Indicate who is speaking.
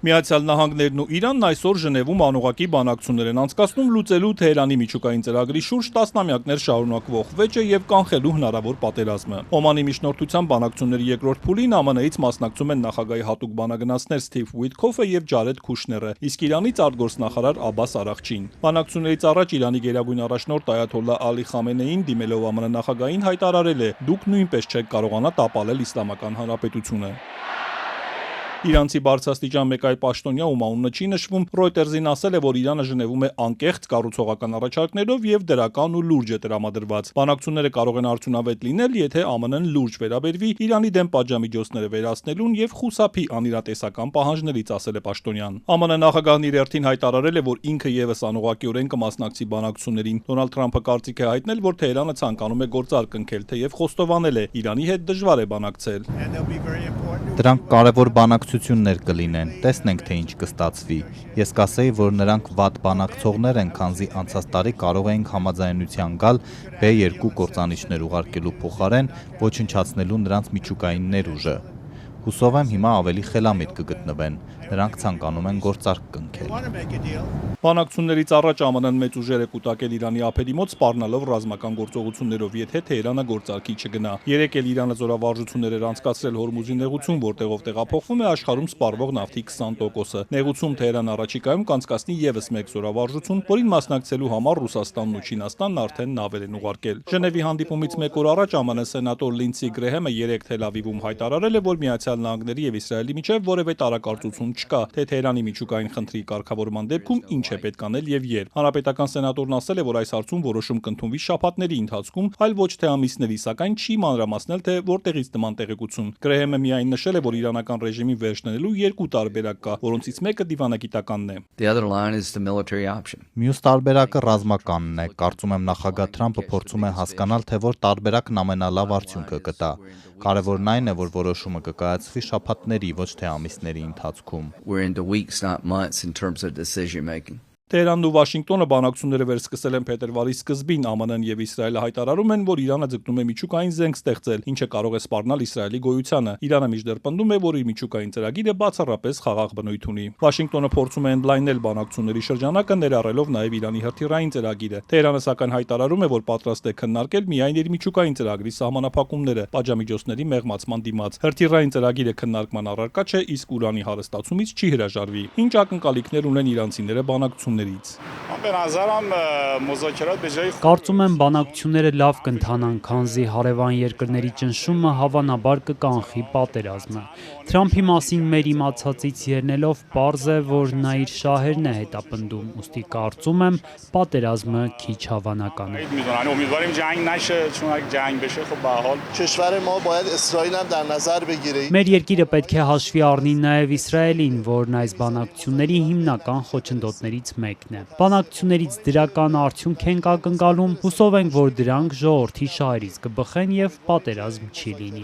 Speaker 1: Միացյալ Նահանգներն ու Իրանն այսօր Ժնևում անուղղակի բանակցություններ են անցկացնում լուծելու Թեհրանի միջուկային ծրագրի շուրջ տասնամյակներ շարունակվող վեճը եւ կանխելու հնարավոր պատերազմը։ Օմանի միջնորդության բանակցությունների երկրորդ փուլին ԱՄՆ-ից մասնակցում են նախագահի հատուկ բանագնացներ Սթիվ Ուիթքոֆը եւ Ջարեդ Քուշները, իսկ Իրանից արտգործնախարար Աբբաս Արաղչին։ Բանակցություններից առաջ Իրանի գերագույն առաջնորդ Այաթոլլահ Ալի Խամենեին դիմելով ԱՄՆ նախագահին հայտարարել է. «Դուք նույնպես չեք կարողանա տապալել Իսլամական Հանրապետությունը»։ Իրանցի բարձրաստիճան մեկ այլ պաշտոնյա, ում անունը չի նշվում, Reuters-ին ասել է, որ Իրանը Ժնևում է անկեղծ կառուցողական առաջարկներով եւ դրական ու լուրջ է տրամադրված։ Բանակցությունները կարող են արդյունավետ լինել, եթե ԱՄՆ-ն լուրջ վերաբերվի Իրանի դեմ պատժամիջոցները վերացնելուն եւ խուսափի անիրատեսական պահանջներից, ասել է պաշտոնյան։ ԱՄՆ նախագահն իր հերթին հայտարարել է, որ ինքը եւս անուղղակիորեն կմասնակցի բանակցություններին։ Դոնալդ Թրամփը կարծիք է հայտնել, որ Թեհրանը ցանկանում է գործարք կնքել, թեև խոստովանել է, Իրանի հետ դժվար է բանակցել։
Speaker 2: Դրանք կարևոր բանակցություններ կլինեն, տեսնենք թե ինչ կստացվի։ Ես կասեի, որ նրանք վատ բանակցողներ են, քանզի անցած տարի կարող էինք համաձայնության գալ B2 կործանիչներ ուղարկելու փոխարեն ոչնչացնելու նրանց միջուկային ներուժը։ Հուսով եմ հիմա ավելի խելամիտ կգտնվեն, նրանք ցանկանում են գործարք կնքել։
Speaker 1: Բանակցություններից առաջ ԱՄՆ-ն մեծ ուժեր է կուտակել Իրանի ափերի մոտ սպառնալով ռազմական գործողություններով, եթե Թեհրանը գործարքի չգնա։ Երեկ էլ Իրանը զորավարժություններ էր անցկացրել Հորմուզի նեղուցում, որտեղով տեղափոխվում է աշխարհում սպառվող նավթի 20%-ը։ Նեղուցում Թեհրանը առաջիկայում կանցկացնի եւս մեկ զորավարժություն, որին մասնակցելու համար Ռուսաստանն ու Չինաստանն արդեն նավեր են ուղարկել։ Ժնևի հանդիպումից մեկ օր առաջ ԱՄՆ սենատոր Լինդսի Գրեհեմը երեկ Թել Ավիվում հայտարարել է, որ Միացյալ Նահանգների եւ Իսրայելի միջև որևէ տարակարծություն չկա, թե Թեհրանի միջուկային խնդրի կարգավորման դեպքում ինչ է պետք անել եւ երբ։ Հանրապետական սենատորն ասել է, որ այս հարցում որոշում կընդունվի շաբաթների ընթացքում, այլ ոչ թե ամիսների, սակայն չի մանրամասնել, թե որտեղից նման տեղեկություն։ Գրեհեմը միայն նշել է, որ իրանական ռեժիմի վերջնելու երկու տարբերակ կա, որոնցից մեկը դիվանագիտականն է։
Speaker 2: Մյուս տարբերակը ռազմականն է։ Կարծում եմ նախագահ Թրամփը փորձում է հասկանալ, թե որ տարբերակն ամենալավ արդյունքը կտա։ Կարևորն այն է, որ որոշումը կկայացվի շաբաթների, ոչ թե ամիսների ընթացքում։
Speaker 1: Թեհրանն ու Վաշինգտոնը բանակցությունները վերսկսել են փետրվարի սկզբին։ ԱՄՆ-ն եւ Իսրայելը հայտարարում են, որ Իրանը ձգտում է միջուկային զենք ստեղծել, ինչը կարող է սպառնալ Իսրայելի գոյությանը։ Իրանը մինչդեռ պնդում է, որ իր միջուկային ծրագիրը բացառապես խաղաղ բնույթ ունի։ Վաշինգտոնը փորձում է ընդլայնել բանակցությունների շրջանակը, ներառելով նաեւ Իրանի հրթիռային ծրագիրը։ Թեհրանը սակայն հայտարարում է, որ պատրաստ է քննարկել միայն իր միջուկային ծրագրի սահմանափակումները պատժամիջոցների մեղմացման դիմաց։ Հրթիռային ծրագիրը քննարկման առարկա չէ, իսկ ուրանի հարստացումից չի հրաժարվի։ Ինչ ակնկալիքներ ունեն իրանցիները բանակցությունների։
Speaker 3: Կարծում եմ բանակցությունները լավ կընթանան, քանզի հարևան երկրների ճնշումը հավանաբար կկանխի պատերազմը։ Թրամփի մասին մեր իմացածից ելնելով պարզ է, որ նա իր շահերն է հետապնդում, ուստի կարծում եմ պատերազմը քիչ հավանական է։ Մեր երկիրը պետք է հաշվի առնի նաև Իսրայելին, որն այս բանակցությունների հիմնական խոչընդոտներից մեկն է։ Բանակցություններից դրական արդյունք ենք ակնկալում, հուսով ենք, որ դրանք ժողովրդի շահերից կբխեն եւ պատերազմ չի լինի։